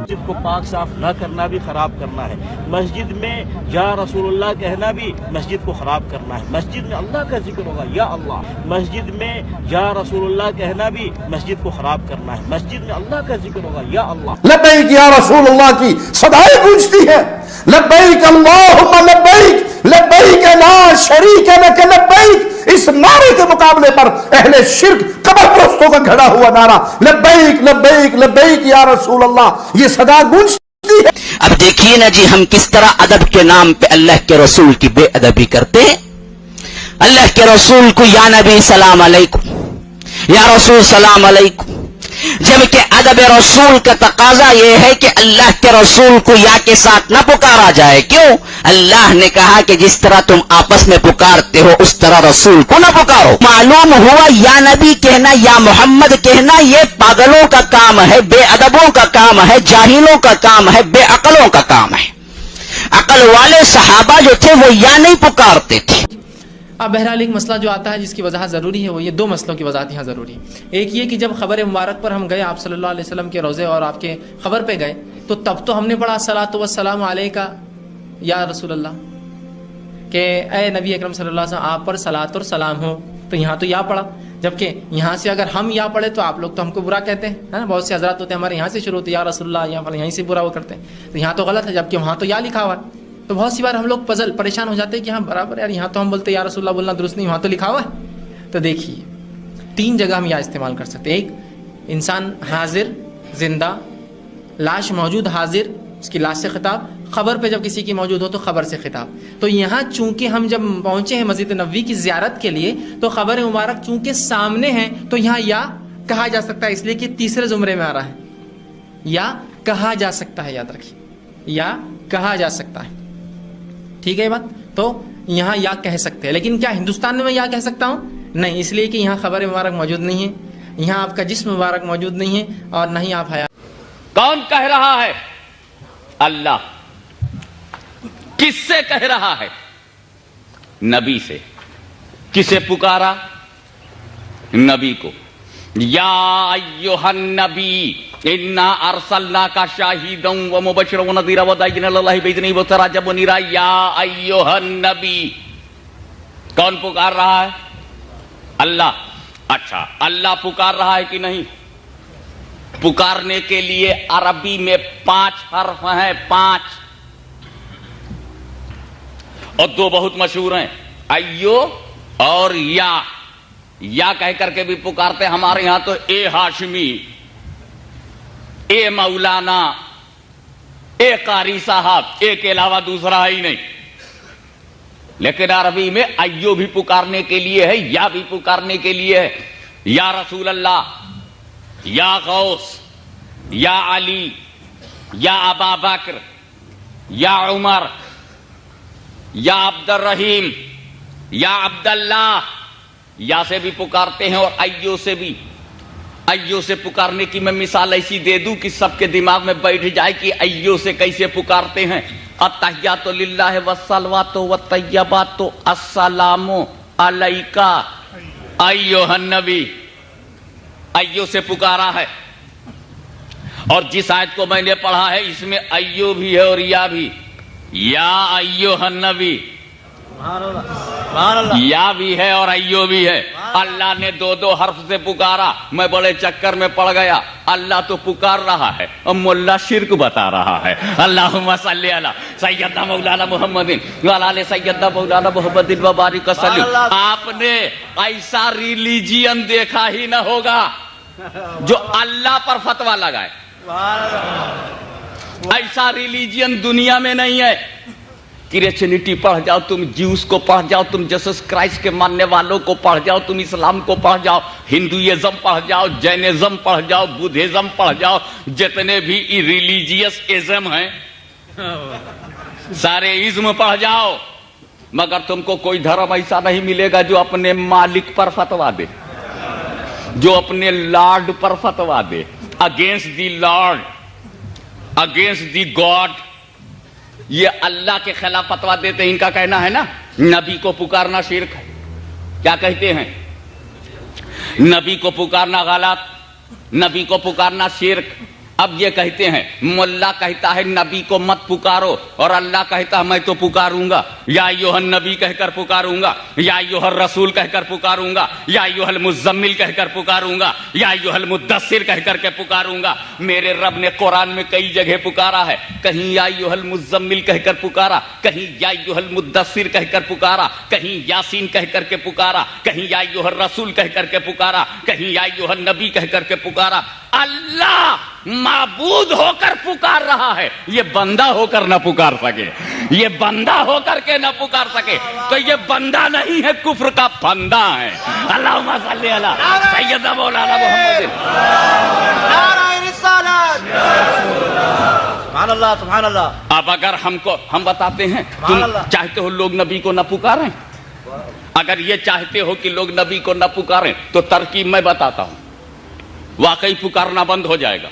مسجد کو پاک صاف نہ کرنا بھی خراب کرنا ہے. مسجد میں یا رسول اللہ کہنا بھی مسجد کو خراب کرنا ہے. مسجد میں اللہ کا ذکر ہوگا یا اللہ. مسجد میں یا رسول اللہ کہنا بھی مسجد کو خراب کرنا ہے. مسجد میں اللہ کا ذکر ہوگا یا اللہ. لبیک یا رسول اللہ کی صدائیں گونجتی ہیں. لبیک اللہم لبیک لبیک لا شریک لک لبیک. اس نعرے کے مقابلے پر اہل شرک قبر پرستوں کا گھڑا ہوا نعرہ لبیک لبیک لبیک یا رسول اللہ یہ صدا گونجتی ہے. اب دیکھیے نا جی ہم کس طرح ادب کے نام پہ اللہ کے رسول کی بے ادبی کرتے ہیں. اللہ کے رسول کو یا نبی سلام علیکم، یا رسول سلام علیکم، جبکہ ادب رسول کا تقاضا یہ ہے کہ اللہ کے رسول کو یا کے ساتھ نہ پکارا جائے. کیوں؟ اللہ نے کہا کہ جس طرح تم آپس میں پکارتے ہو اس طرح رسول کو نہ پکارو. معلوم ہوا یا نبی کہنا یا محمد کہنا یہ پاگلوں کا کام ہے، بے ادبوں کا کام ہے، جاہلوں کا کام ہے، بے عقلوں کا کام ہے. عقل والے صحابہ جو تھے وہ یا نہیں پکارتے تھے. اب بہرحال ایک مسئلہ جو آتا ہے جس کی وضاحت ضروری ہے، وہ یہ دو مسئلوں کی وضاحت یہاں ضروری ہے. ایک یہ کہ جب خبر مبارک پر ہم گئے آپ صلی اللہ علیہ وسلم کے روضے اور آپ کے خبر پہ گئے تو تب تو ہم نے پڑھا الصلاۃ والسلام علیکہ یا رسول اللہ کہ اے نبی اکرم صلی اللہ علیہ وسلم آپ پر صلاۃ اور سلام ہو. تو یہاں تو یا پڑھا، جبکہ یہاں سے اگر ہم یا پڑھے تو آپ لوگ تو ہم کو برا کہتے ہیں. بہت سے حضرات ہوتے ہیں ہمارے یہاں سے شروع ہوتے یا رسول اللہ یہیں سے برا وہ کرتے ہیں. تو یہاں تو غلط ہے جبکہ وہاں تو یا لکھا ہوا ہے. تو بہت سی بار ہم لوگ پریشان ہو جاتے ہیں کہ ہاں برابر یار یہاں تو ہم بولتے یا رسول اللہ بولنا درست نہیں، وہاں تو لکھا ہوا ہے. تو دیکھیے 3 جگہ ہم یا استعمال کر سکتے ہیں. ایک انسان حاضر زندہ، لاش موجود حاضر اس کی لاش سے خطاب، خبر پہ جب کسی کی موجود ہو تو خبر سے خطاب. تو یہاں چونکہ ہم جب پہنچے ہیں مسجد نبوی کی زیارت کے لیے تو خبر مبارک چونکہ سامنے ہے تو یہاں یا کہا جا سکتا ہے، اس لیے کہ تیسرے زمرے میں آ رہا ہے. یا کہا جا سکتا ہے، یاد رکھیے یا کہا جا سکتا ہے. ٹھیک ہے یہ بات. تو یہاں یا کہہ سکتے ہیں، لیکن کیا ہندوستان میں یا کہہ سکتا ہوں؟ نہیں، اس لیے کہ یہاں خبر مبارک موجود نہیں ہے، یہاں آپ کا جسم مبارک موجود نہیں ہے اور نہ ہی آپ حیات. کون کہہ رہا ہے؟ اللہ. کس سے کہہ رہا ہے؟ نبی سے. کسے پکارا؟ نبی کو. یا ایھا النبی انا ارسلناک شاہدا ومبشرا ونذیرا وداعیا الی اللہ باذنہ وسراجا منیرا. یا ایھا النبی. کون پکار رہا ہے؟ اللہ. اچھا اللہ پکار رہا ہے کہ نہیں؟ پکارنے کے لیے عربی میں 5 حرف ہیں، 5 اور 2 بہت مشہور ہیں، ایو اور یا. یا کہہ کر کے بھی پکارتے. ہمارے ہاں تو اے ہاشمی، اے مولانا، اے قاری صاحب، اے کے علاوہ دوسرا ہے ہی نہیں. لیکن عربی میں ایو بھی پکارنے کے لیے ہے، یا بھی پکارنے کے لیے ہے. یا رسول اللہ، یا غوث، یا علی، یا ابا بکر، یا عمر، یا عبد الرحیم، یا عبداللہ. یا سے بھی پکارتے ہیں اور ایو سے بھی. ایو سے پکارنے کی میں مثال ایسی دے دوں کہ سب کے دماغ میں بیٹھ جائے کہ ایو سے کیسے پکارتے ہیں. التحیات للہ والصلوات والطیبات السلام علیکہ ایھا النبی. ایو سے پکارا ہے. اور جس آیت کو میں نے پڑھا ہے اس میں ایو بھی ہے اور یا بھی. یا ایھا النبی، یا بھی ہے اور ایو بھی ہے. اللہ نے 2 حرف سے پکارا. میں بڑے چکر میں پڑ گیا. اللہ تو پکار رہا ہے اور ملا شرک بتا رہا ہے. اللہم صلی علی سیدنا مولانا محمد وعلی آل سیدنا مولانا محمد وبارک وسلم. آپ نے ایسا ریلیجین دیکھا ہی نہ ہوگا جو اللہ پر فتویٰ لگائے. ایسا ریلیجین دنیا میں نہیں ہے. کرسچینٹی پڑھ جاؤ تم، جیوس کو پڑھ جاؤ تم، جسس کرائسٹ کے ماننے والوں کو پڑھ جاؤ تم، اسلام کو پڑھ جاؤ، ہندوازم پڑھ جاؤ، جینزم پڑھ جاؤ، بدھزم پڑھ جاؤ، جتنے بھی ریلیجیس ازم ہیں سارے ازم پڑھ جاؤ، مگر تم کو کوئی دھرم ایسا نہیں ملے گا جو اپنے مالک پر فتوا دے، جو اپنے لارڈ پر فتوا دے. Against the Lord, against the God. یہ اللہ کے خلاف فتوا دیتے ہیں. ان کا کہنا ہے نا نبی کو پکارنا شرک ہے. کیا کہتے ہیں؟ نبی کو پکارنا غلط، نبی کو پکارنا شرک. اب یہ کہتے ہیں ملا کہتا ہے نبی کو مت پکارو اور اللہ کہتا ہے میں تو پکاروں گا، یا ایھا النبی کہہ کر پکاروں گا، یا ایھا الرسول کہہ کر پکاروں گا، یا ایھا المزمل کہہ کر پکاروں گا، یا ایھا المدثر کہہ کر کے پکاروں گا۔ میرے رب نے قرآن میں کئی جگہ پکارا ہے، کہیں یا ایھا المزمل کہہ کر پکارا، کہیں یا ایھا المدثر کہہ کر پکارا، کہیں یاسین کہہ کر کے پکارا، کہیں یا ایھا الرسول کہہ کر کے پکارا، کہیں یا ایھا النبی کہہ کر کے پکارا۔ اللہ معبود ہو کر پکار رہا ہے، یہ بندہ ہو کر نہ پکار سکے، یہ بندہ ہو کر کے نہ پکار سکے تو یہ بندہ نہیں ہے، کفر کا بندہ ہے۔ اللہم صلی علی سیدنا مولانا محمد۔ سبحان اللہ سبحان اللہ۔ اب اگر ہم بتاتے ہیں تم چاہتے ہو لوگ نبی کو نہ پکاریں، اگر یہ چاہتے ہو کہ لوگ نبی کو نہ پکاریں تو ترکیب میں بتاتا ہوں، واقعی پکارنا بند ہو جائے گا۔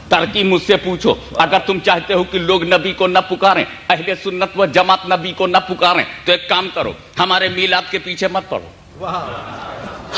ترکیب مجھ سے پوچھو، اگر تم چاہتے ہو کہ لوگ نبی کو نہ پکاریں، اہل سنت و جماعت نبی کو نہ پکاریں، تو ایک کام کرو، ہمارے میلاد کے پیچھے مت پڑو،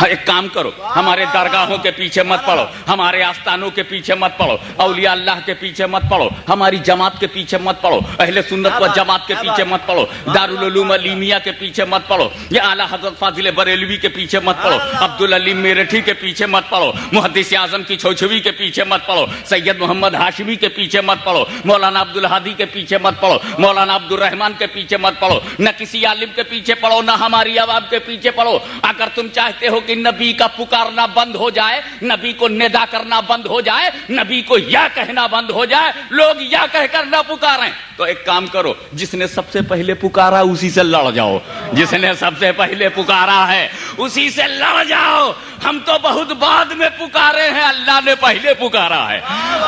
ایک کام کرو، ہمارے درگاہوں کے پیچھے مت پڑو، ہمارے آستانوں کے پیچھے مت پڑو، اولیاء اللہ کے پیچھے مت پڑو، ہماری جماعت کے پیچھے مت پڑو، اہل سنت و جماعت کے پیچھے مت پڑو، دارالعلوم علیمیہ کے پیچھے مت پڑو، یا اعلیٰ حضرت فاضل بریلوی کے پیچھے مت پڑو، عبدالعلیم میرٹھی کے پیچھے مت پڑو، محدث اعظم کی چھوچھوی کے پیچھے مت پڑو، سید محمد ہاشمی کے پیچھے مت پڑو، مولانا عبدالہادی کے پیچھے مت پڑو، مولانا عبدالرحمان کے پیچھے مت پڑو، نہ کسی عالم کے پیچھے پڑو، نہ ہماری عوام کے پیچھے پڑو۔ اگر تم چاہتے ہو کہ نبی کا پکارنا بند ہو جائے، نبی کو ندا کرنا بند ہو جائے، نبی کو یا کہنا بند ہو جائے، لوگ یا کہہ کر نہ پکاریں، تو ایک کام کرو، جس نے سب سے پہلے پکارا اسی سے لڑ جاؤ، جس نے سب سے پہلے پکارا ہے اسی سے لڑ جاؤ۔ ہم تو بہت بعد میں پکارے ہیں، اللہ نے پہلے پکارا ہے،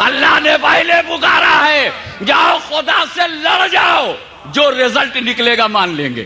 اللہ نے پہلے پکارا ہے، جاؤ خدا سے لڑ جاؤ، جو رزلٹ نکلے گا مان لیں گے،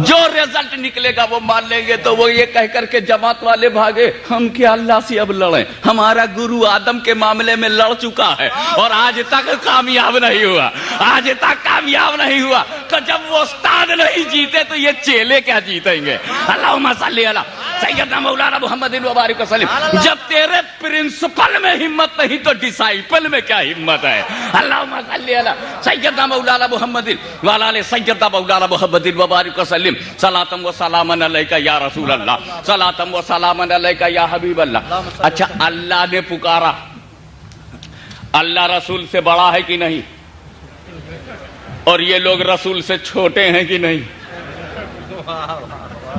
جو رزلٹ نکلے گا وہ مان لیں گے۔ تو وہ یہ کہہ کر کے جماعت والے بھاگے، ہم کیا اللہ سے اب لڑیں، ہمارا گرو آدم کے معاملے میں لڑ چکا ہے اور آج تک کامیاب نہیں ہوا، آج تک کامیاب نہیں ہوا، تو جب وہ استاد نہیں جیتے تو یہ چیلے کیا جیتیں گے۔ اللہم صلی علی سیدنا مولانا محمد وبارک وسلم۔ جب تیرے پرنسپل میں ہمت نہیں تو ڈسائپل میں کیا ہمت ہے۔ اللہم صلی علی سیدنا مولانا محمد وعلی آلہ سیدنا مولانا محمد وبارک وسلم۔ صلاۃ و سلام علیک یا رسول اللہ، صلاۃ و سلام علیک یا حبیب اللہ۔ اچھا، اللہ نے پکارا، اللہ رسول سے بڑا ہے کہ نہیں؟ اور یہ لوگ رسول سے چھوٹے ہیں کہ نہیں؟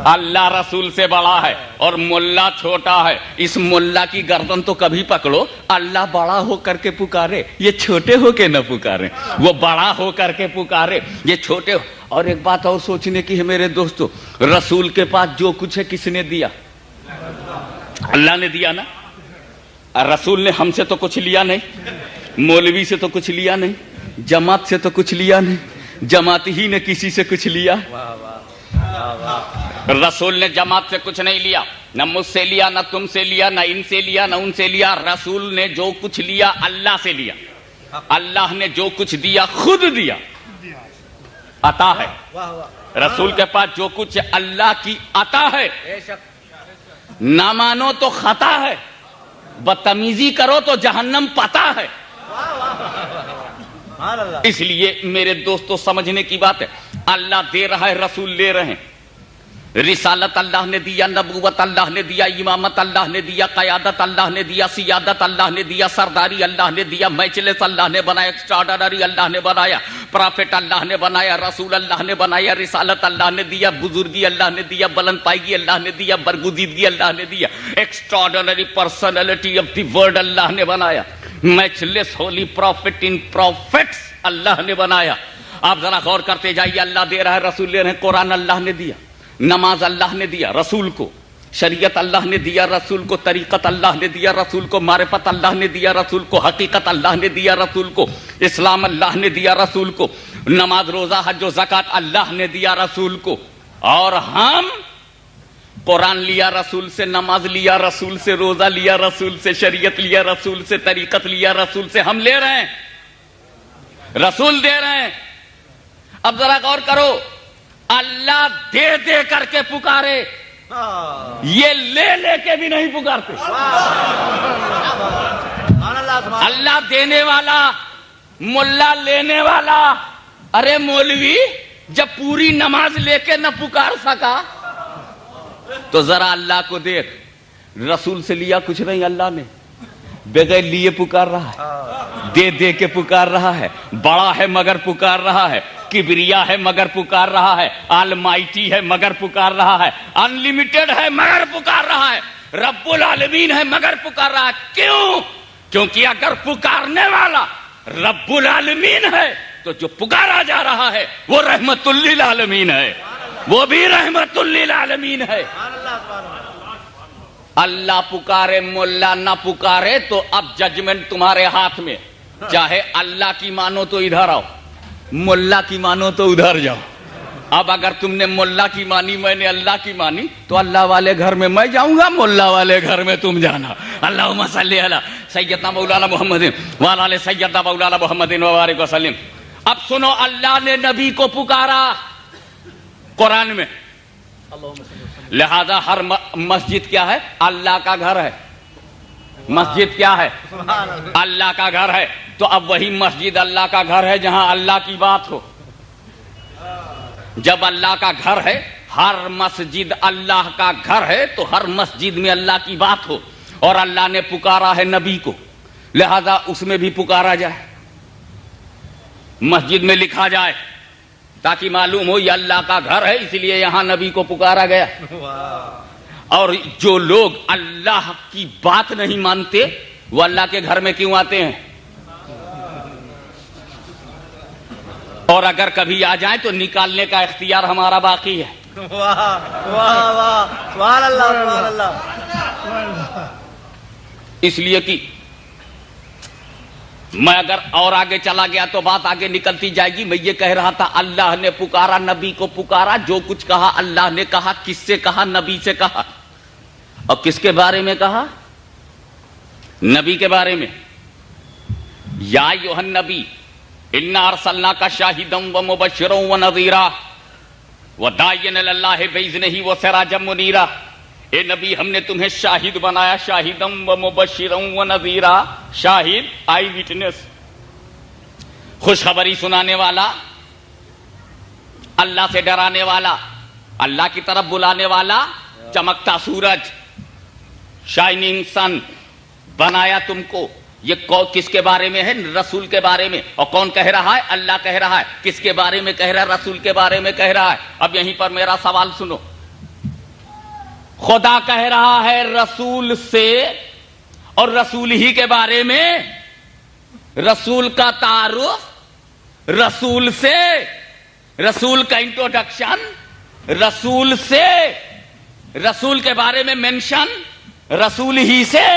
اللہ رسول سے بڑا ہے اور ملا چھوٹا ہے۔ اس ملا کی گردن تو کبھی پکڑو، اللہ بڑا ہو کر کے پکارے، یہ چھوٹے ہو کے نہ پکارے، وہ بڑا ہو کر کے پکارے، یہ چھوٹے ہو۔ اور ایک بات اور سوچنے کی ہے میرے دوستو، رسول کے پاس جو کچھ ہے کس نے دیا؟ اللہ نے دیا نا۔ رسول نے ہم سے تو کچھ لیا نہیں، مولوی سے تو کچھ لیا نہیں، جماعت سے تو کچھ لیا نہیں، جماعت ہی نے کسی سے کچھ لیا۔ رسول نے جماعت سے کچھ نہیں لیا، نہ مجھ سے لیا، نہ تم سے لیا، نہ ان سے لیا، نہ ان سے لیا۔ رسول نے جو کچھ لیا اللہ سے لیا، اللہ نے جو کچھ دیا خود دیا، عطا ہے۔ رسول کے پاس جو کچھ اللہ کی عطا ہے، نہ مانو تو خطا ہے، بدتمیزی کرو تو جہنم پتہ ہے۔ اس لیے میرے دوستو سمجھنے کی بات ہے، اللہ دے رہا ہے، رسول لے رہے ہیں۔ رسالت اللہ نے دیا، نبوت اللہ نے دیا، امامت اللہ نے دیا، قیادت اللہ نے دیا، سیادت اللہ نے دیا، سرداری اللہ نے دیا، میچلس اللہ نے بنایا، ایکسٹراڈنری اللہ نے بنایا، پرافٹ اللہ نے بنایا، رسول اللہ نے بنایا، رسالت اللہ نے دیا، بزرگی اللہ نے دیا، بلند پائیگی اللہ نے دیا، برگزیدگی اللہ نے دیا، extraordinary personality of the world اللہ نے بنایا، matchless holy prophet in prophets اللہ نے بنایا۔ آپ ذرا غور کرتے جائیے، اللہ دے رہا ہے، رسول لے رہے ہیں۔ قرآن اللہ نے دیا، نماز اللہ نے دیا رسول کو، شریعت اللہ نے دیا رسول کو، طریقت اللہ نے دیا رسول کو، معرفت اللہ نے دیا رسول کو، حقیقت اللہ نے دیا رسول کو، اسلام اللہ نے دیا رسول کو، نماز روزہ حج و زکات اللہ نے دیا رسول کو۔ اور ہم قرآن لیا رسول سے، نماز لیا رسول سے، روزہ لیا رسول سے، شریعت لیا رسول سے، طریقت لیا رسول سے، ہم لے رہے ہیں، رسول دے رہے ہیں۔ اب ذرا غور کرو، اللہ دے دے کر کے پکارے، یہ لے لے کے بھی نہیں پکارتے۔ اللہ دینے والا، ملا لینے والا. ارے مولوی جب پوری نماز لے کے نہ پکار سکا تو ذرا اللہ کو دیکھ. رسول سے لیا کچھ نہیں اللہ نے، بغیر لیے پکار رہا ہے، دے دے کے پکار رہا ہے. بڑا ہے مگر پکار رہا ہے، کبریا ہے مگر پکار رہا ہے، آلمائٹی ہے مگر پکار رہا ہے، انلمیٹڈ ہے مگر پکار رہا ہے، رب العالمین ہے مگر پکار رہا ہے. کیوں؟ کیونکہ اگر پکارنے والا رب العالمین ہے تو جو پکارا جا رہا ہے وہ رحمت للعالمین ہے، وہ بھی رحمت للعالمین ہے. اللہ پکارے ملا نہ پکارے تو اب ججمنٹ تمہارے ہاتھ میں. چاہے اللہ کی مانو تو ادھر آؤ، ملا کی مانو تو ادھر جاؤ. اب اگر تم نے ملا کی مانی، میں نے اللہ کی مانی، تو اللہ والے گھر میں میں جاؤں گا، ملا والے گھر میں تم جانا. اللہم صلی علی سیدنا مولانا محمد وعلی آل سیدنا مولانا محمد وبارک وسلم. اب سنو، اللہ نے نبی کو پکارا قرآن میں، لہذا ہر مسجد کیا ہے؟ اللہ کا گھر ہے. مسجد کیا ہے؟ اللہ کا گھر ہے. تو اب وہی مسجد اللہ کا گھر ہے جہاں اللہ کی بات ہو. جب اللہ کا گھر ہے، ہر مسجد اللہ کا گھر ہے، تو ہر مسجد میں اللہ کی بات ہو. اور اللہ نے پکارا ہے نبی کو، لہذا اس میں بھی پکارا جائے، مسجد میں لکھا جائے، تاکہ معلوم ہو یہ اللہ کا گھر ہے، اس لیے یہاں نبی کو پکارا گیا. اور جو لوگ اللہ کی بات نہیں مانتے وہ اللہ کے گھر میں کیوں آتے ہیں؟ اور اگر کبھی آ جائیں تو نکالنے کا اختیار ہمارا باقی ہے. اس لیے کہ میں اگر اور آگے چلا گیا تو بات آگے نکلتی جائے گی. میں یہ کہہ رہا تھا اللہ نے پکارا، نبی کو پکارا. جو کچھ کہا اللہ نے کہا. کس سے کہا؟ نبی سے کہا. اور کس کے بارے میں کہا؟ نبی کے بارے میں. یا ایھا النبی انا ارسلناک شاہدا ومبشرا ونذیرا وداعیا الی اللہ باذنہ وسراجا منیرا. اے نبی ہم نے تمہیں شاہد بنایا، شاہدا ومبشرا ونذیرا. شاہد، آئی وٹنس، خوشخبری سنانے والا، اللہ سے ڈرانے والا، اللہ کی طرف بلانے والا، چمکتا سورج، شائننگ سن بنایا تم کو. یہ کس کے بارے میں ہے؟ رسول کے بارے میں. اور کون کہہ رہا ہے؟ اللہ کہہ رہا ہے. کس کے بارے میں کہہ رہا ہے؟ رسول کے بارے میں کہہ رہا ہے. اب یہیں پر میرا سوال سنو. خدا کہہ رہا ہے رسول سے، اور رسول ہی کے بارے میں. رسول کا تعارف رسول سے، رسول کا انٹروڈکشن رسول سے، رسول کے بارے میں مینشن رسول ہی سے.